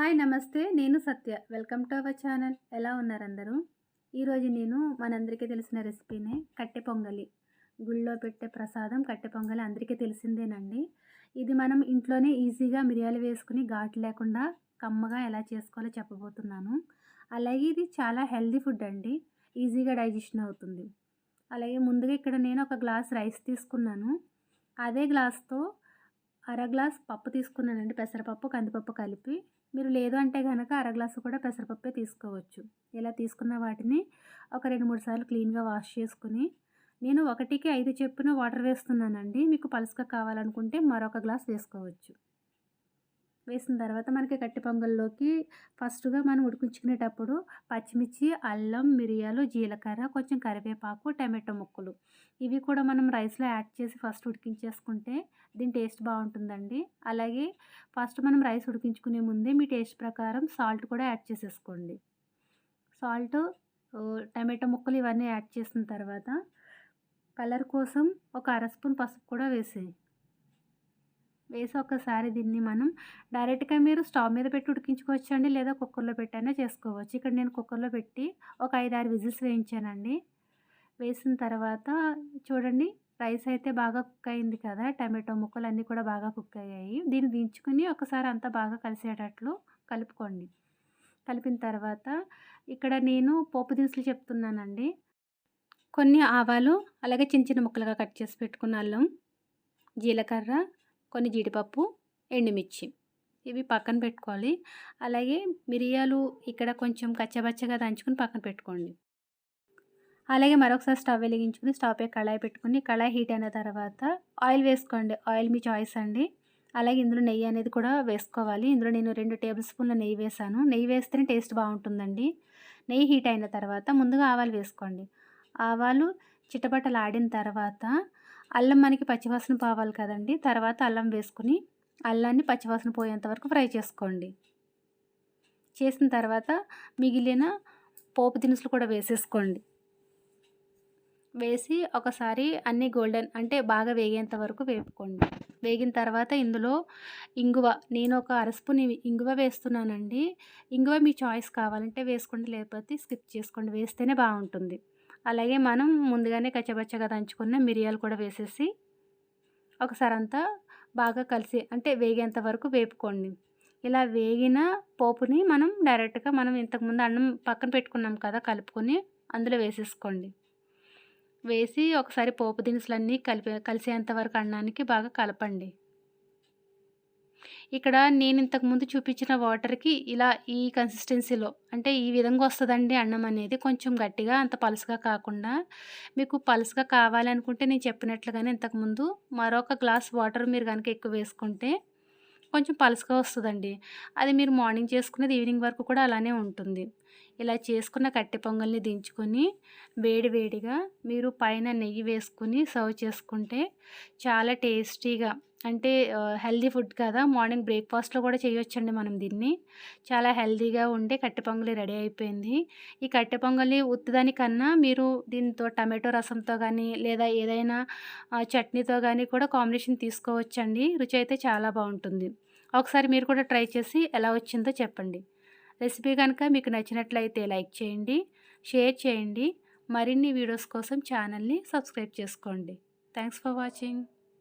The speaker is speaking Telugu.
హాయ్ నమస్తే. నేను Satya. Welcome to our channel. ఎలా ఉన్నారు అందరూ? ఈరోజు నేను మనందరికీ తెలిసిన రెసిపీనే కట్టె పొంగలి. గుళ్ళో పెట్టే ప్రసాదం కట్టె పొంగలి అందరికీ తెలిసిందేనండి. ఇది మనం ఇంట్లోనే ఈజీగా మిరియాలు వేసుకుని ఘాటు లేకుండా కమ్మగా ఎలా చేసుకోవాలో చెప్పబోతున్నాను. అలాగే ఇది చాలా హెల్తీ ఫుడ్ అండి. ఈజీగా డైజెషన్ అవుతుంది. అలాగే ముందుగా ఇక్కడ నేను ఒక గ్లాస్ రైస్ తీసుకున్నాను. అదే గ్లాస్‌తో అర గ్లాస్ పప్పు తీసుకున్నానండి. పెసరపప్పు, కందిపప్పు కలిపి. మీరు లేదు అంటే గనక అర గ్లాసు కూడా పెసరపప్పే తీసుకోవచ్చు. ఇలా తీసుకున్న వాటిని ఒక 2, 3 సార్లు క్లీన్‌గా వాష్ చేసుకొని, నేను 1కి 5 చొప్పున వాటర్ వేస్తున్నానండి. మీకు పలుచగా కావాలనుకుంటే మరొక గ్లాస్ వేసుకోవచ్చు. వేసిన తర్వాత మనకి కట్టె పొంగల్లోకి ఫస్ట్‌గా మనం ఉడికించుకునేటప్పుడు పచ్చిమిర్చి, అల్లం, మిరియాలు, జీలకర్ర, కొంచెం కరివేపాకు, టమాటో ముక్కలు ఇవి కూడా మనం రైస్‌లో యాడ్ చేసి ఫస్ట్ ఉడికించేసుకుంటే దీని టేస్ట్ బావుంటుందండి. అలాగే ఫస్ట్ మనం రైస్ ఉడికించుకునే ముందే మీ టేస్ట్ ప్రకారం సాల్ట్ కూడా యాడ్ చేసేసుకోండి. సాల్టు, టమాటో ముక్కలు ఇవన్నీ యాడ్ చేసిన తర్వాత కలర్ కోసం ఒక అర స్పూన్ పసుపు కూడా వేసి ఒక్కసారి దీన్ని మనం డైరెక్ట్‌గా మీరు స్టవ్ మీద పెట్టి ఉడికించుకోవచ్చండి. లేదా కుక్కర్‌లో పెట్టైనా చేసుకోవచ్చు. ఇక్కడ నేను కుక్కర్‌లో పెట్టి ఒక 5, 6 విజిల్స్ వేయించానండి. వేసిన తర్వాత చూడండి రైస్ అయితే బాగా కుక్ అయింది కదా! టమాటో ముక్కలన్నీ కూడా బాగా కుక్ అయ్యాయి. దీన్ని దించుకొని ఒకసారి అంతా బాగా కలిసేటట్లు కలుపుకోండి. కలిపిన తర్వాత ఇక్కడ నేను పోపు దినుసులు చెప్తున్నానండి. కొన్ని ఆవాలు, అలాగే చిన్న చిన్న ముక్కలుగా కట్ చేసి పెట్టుకున్న అల్లం, జీలకర్ర, కొన్ని జీడిపప్పు, ఎండుమిర్చి ఇవి పక్కన పెట్టుకోవాలి. అలాగే మిరియాలు ఇక్కడ కొంచెం కచ్చాపచ్చాగా దంచుకొని పక్కన పెట్టుకోండి. అలాగే మరొకసారి స్టవ్ వెలిగించుకొని స్టవ్ పై కళాయి పెట్టుకొని కళాయి హీట్ అయిన తర్వాత ఆయిల్ వేసుకోండి. ఆయిల్ మీ చాయిస్ అండి. అలాగే ఇందులో నెయ్యి అనేది కూడా వేసుకోవాలి. ఇందులో నేను 2 టేబుల్ స్పూన్ల నెయ్యి వేశాను. నెయ్యి వేస్తేనే టేస్ట్ బాగుంటుందండి. నెయ్యి హీట్ అయిన తర్వాత ముందుగా ఆవాలు వేసుకోండి. ఆవాలు చిటపటలాడిన తర్వాత అల్లం మనకి పచ్చివాసన పోవాలి కదండి. తర్వాత అల్లం వేసుకుని అల్లాన్ని పచ్చివాసన పోయేంత వరకు ఫ్రై చేసుకోండి. చేసిన తర్వాత మిగిలిన పోపు దినుసులు కూడా వేసేసుకోండి. వేసి ఒకసారి అన్నీ గోల్డెన్ అంటే బాగా వేగేంత వరకు వేపుకోండి. వేగిన తర్వాత ఇందులో ఇంగువ, నేను ఒక అర స్పూన్ ఇంగువ వేస్తున్నానండి. ఇంగువ మీ చాయిస్ కావాలంటే వేసుకోండి, లేకపోతే స్కిప్ చేసుకోండి. వేస్తేనే బాగుంటుంది. అలాగే మనం ముందుగానే కచ్చపచ్చగా దంచుకున్న మిరియాలు కూడా వేసేసి ఒకసారి అంతా బాగా కలిసి అంటే వేగేంత వరకు వేపుకోండి. ఇలా వేగిన పోపుని మనం డైరెక్ట్గా మనం ఇంతకుముందు అన్నం పక్కన పెట్టుకున్నాం కదా, కలుపుకొని అందులో వేసేసుకోండి. వేసి ఒకసారి పోపు దినుసులన్నీ కలిసేంత వరకు అన్నానికి బాగా కలపండి. ఇక్కడ నేను ఇంతకుముందు చూపించిన వాటర్‌కి ఇలా ఈ కన్సిస్టెన్సీలో అంటే ఈ విధంగా వస్తదండి అన్నం అనేది. కొంచెం గట్టిగా అంత పలుచగా కాకుండా. మీకు పలుచగా కావాలనుకుంటే నేను చెప్పినట్లుగానే ఇంతకుముందు మరొక గ్లాస్ వాటర్ మీరు గనుక ఎక్కువ వేసుకుంటే కొంచెం పలుచగా వస్తదండి. అది మీరు మార్నింగ్ చేసుకునేది ఈవినింగ్ వరకు కూడా అలానే ఉంటుంది. ఇలా చేసుకున్న కట్టె పొంగల్ని దించుకొని వేడి వేడిగా మీరు పైన నెయ్యి వేసుకొని సర్వ్ చేసుకుంటే చాలా టేస్టీగా అంటే హెల్తీ ఫుడ్ కదా! మార్నింగ్ బ్రేక్‌ఫాస్ట్‌లో కూడా చేయొచ్చండి మనం దీన్ని. చాలా హెల్తీగా ఉండే కట్టె పొంగలి రెడీ అయిపోయింది. ఈ కట్టె పొంగలి ఉత్తదానికన్నా మీరు దీంతో టమాటో రసంతో గానీ, లేదా ఏదైనా చట్నీతో గానీ కూడా కాంబినేషన్ తీసుకోవచ్చండి. రుచి అయితే చాలా బావుంటుంది. ఒకసారి మీరు కూడా ట్రై చేసి ఎలా వచ్చిందో చెప్పండి. రెసిపీ కనుక మీకు నచ్చినట్లయితే లైక్ చేయండి, షేర్ చేయండి. మరిన్ని వీడియోస్ కోసం ఛానల్‌ని సబ్స్క్రైబ్ చేసుకోండి. Thanks for watching.